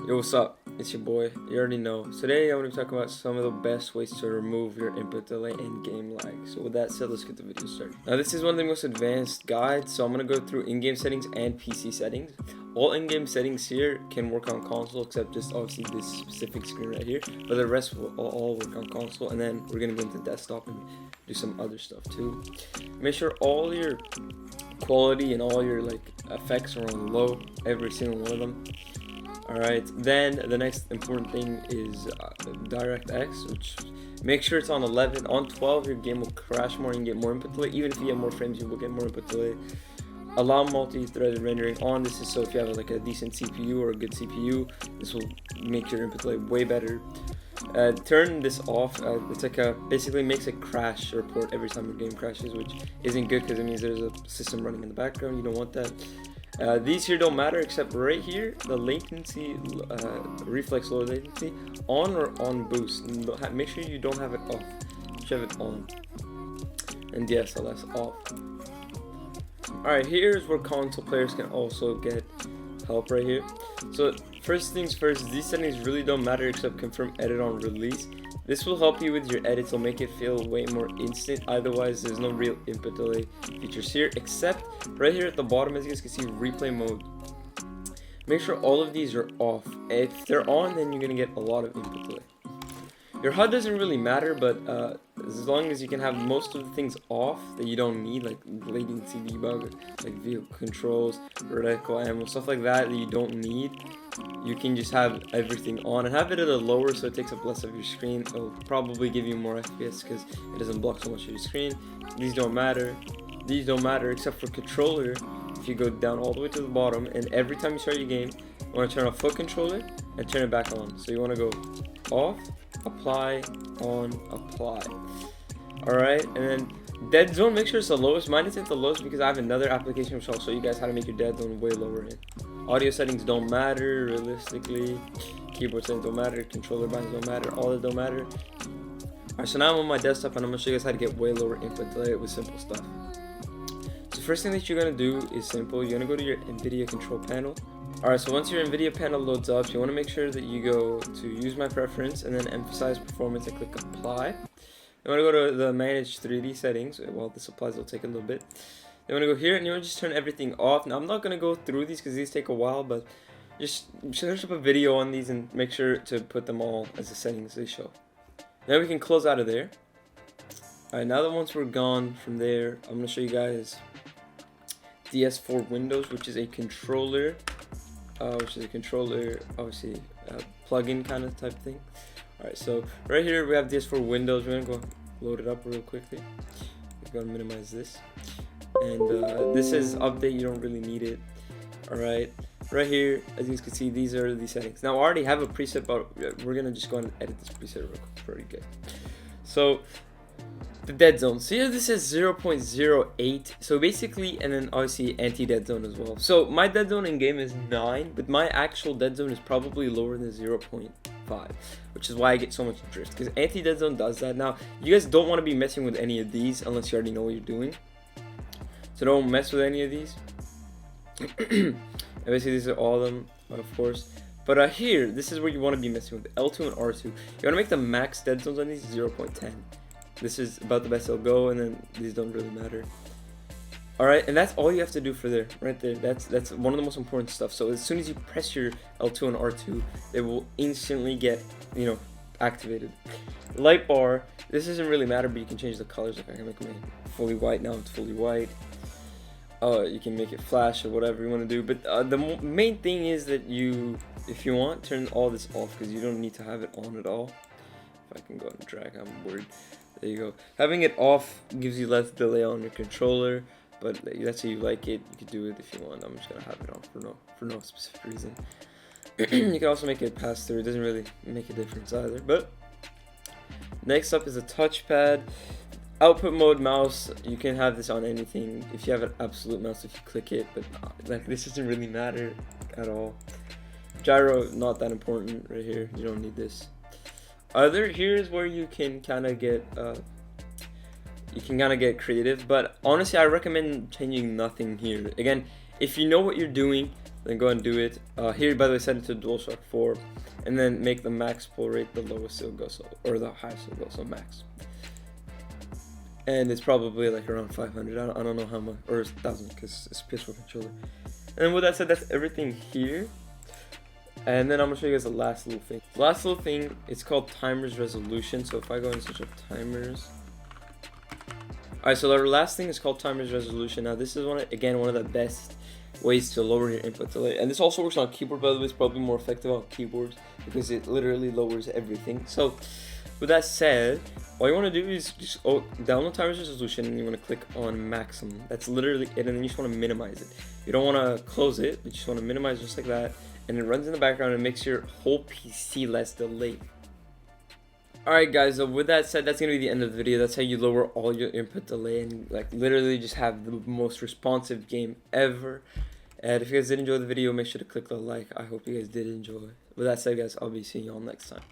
Yo, what's up? It's your boy. You already know. Today, I'm going to talk about some of the best ways to remove your input delay and game lag. So with that said, let's get the video started. Now, this is one of the most advanced guides, so I'm going to go through in-game settings and PC settings. All in-game settings here can work on console, except just obviously this specific screen right here. But the rest will all work on console, and then we're going to go into desktop and do some other stuff too. Make sure all your quality and all your effects are on low, every single one of them. Alright, then the next important thing is DirectX, which make sure it's on 11. On 12, your game will crash more and get more input delay. Even if you have more frames, you will get more input delay. Allow multi-threaded rendering on. This is so if you have a decent CPU or a good CPU, this will make your input delay way better. Turn this off. It's basically makes a crash report every time your game crashes, which isn't good because it means there's a system running in the background. You don't want that. These here don't matter except right here, the latency, reflex low latency, on or on boost. Make sure you don't have it off. You should have it on. And DSLS off. Alright, here's where console players can also get help right here. So first things first, these settings really don't matter except confirm edit on release. This will help you with your edits, will make it feel way more instant. Otherwise, there's no real input delay features here, except right here at the bottom, as you guys can see, replay mode. Make sure all of these are off. If they're on, then you're gonna get a lot of input delay. Your HUD doesn't really matter, but as long as you can have most of the things off that you don't need, like latency debug, like vehicle controls, reticle ammo, stuff like that you don't need, you can just have everything on and have it at a lower so it takes up less of your screen. It'll probably give you more FPS because it doesn't block so much of your screen. These don't matter. These don't matter except for controller. If you go down all the way to the bottom, and every time you start your game, you want to turn off foot controller and turn it back on. So you want to go off, apply, on, apply. Alright, and then dead zone, make sure it's the lowest. Mine isn't the lowest because I have another application which will show you guys how to make your dead zone way lower in. Audio settings don't matter, realistically. Keyboard settings don't matter, controller buttons don't matter, all that don't matter. Alright, so now I'm on my desktop and I'm going to show you guys how to get way lower input delay with simple stuff. So first thing that you're going to do is simple. You're going to go to your NVIDIA control panel. Alright, so once your NVIDIA panel loads up, you want to make sure that you go to use my preference and then emphasize performance and click apply. You want to go to the manage 3D settings. While this applies, it'll take a little bit. You want to go here and you want to just turn everything off. Now I'm not going to go through these because these take a while, but just search up a video on these and make sure to put them all as the settings they show. Now we can close out of there. Alright, now that once we're gone from there, I'm going to show you guys DS4 Windows, which is a controller. Obviously plug-in kind of type thing. Alright, so right here we have DS4 Windows. We're going to go load it up real quickly. We're going to minimize this. And this is update, you don't really need it. Alright, right here, as you can see, these are the settings. Now I already have a preset, but we're going to just go and edit this preset real quick before we get. So the dead zone. So here this is 0.08. So basically, and then obviously anti-dead zone as well. So my dead zone in game is 9, but my actual dead zone is probably lower than 0.5, which is why I get so much drift, because anti-dead zone does that. Now you guys don't want to be messing with any of these unless you already know what you're doing. So don't mess with any of these. And basically these are all of them, of course. But here, this is where you want to be messing with L2 and R2. You want to make the max dead zones on these 0.10. This is about the best it'll go, and then these don't really matter. Alright, and that's all you have to do for there, right there. That's one of the most important stuff. So as soon as you press your L2 and R2, it will instantly get, activated. Light bar, this doesn't really matter, but you can change the colors. Like I can make mine fully white, now it's fully white. You can make it flash or whatever you want to do. But the main thing is that if you want, turn all this off because you don't need to have it on at all. If I can go and drag, I'm worried. There you go. Having it off gives you less delay on your controller, but that's how you like it. You can do it if you want. I'm just gonna have it on for no specific reason. You can also make it pass through. It doesn't really make a difference either. But next up is a touchpad. Output mode mouse. You can have this on anything. If you have an absolute mouse, if you click it, but this doesn't really matter at all. Gyro, not that important right here. You don't need this. Here's where you can kind of get creative, but honestly I recommend changing nothing here. Again, if you know what you're doing, Then go and do it. Here, by the way, set it to DualShock 4, and then make the max pull rate the lowest it'll go, so, or the highest it'll go, so max. And it's probably like around 500. I don't know how much, or 1,000 because it's PS4 controller. And then with that said, that's everything here. And then I'm gonna show you guys the last little thing. The last little thing, it's called timers resolution. So if I go and search up timers. Alright, so the last thing is called timers resolution. Now this is one of the best ways to lower your input delay. And this also works on keyboard, by the way. It's probably more effective on keyboards because it literally lowers everything. So with that said, all you want to do is just download timers resolution, and you want to click on maximum. That's literally it, and then you just want to minimize it. You don't want to close it, you just want to minimize just like that, and it runs in the background and makes your whole PC less delayed. Alright guys, so with that said, that's going to be the end of the video. That's how you lower all your input delay and like literally just have the most responsive game ever. And if you guys did enjoy the video, make sure to click the like. I hope you guys did enjoy. With that said guys, I'll be seeing y'all next time.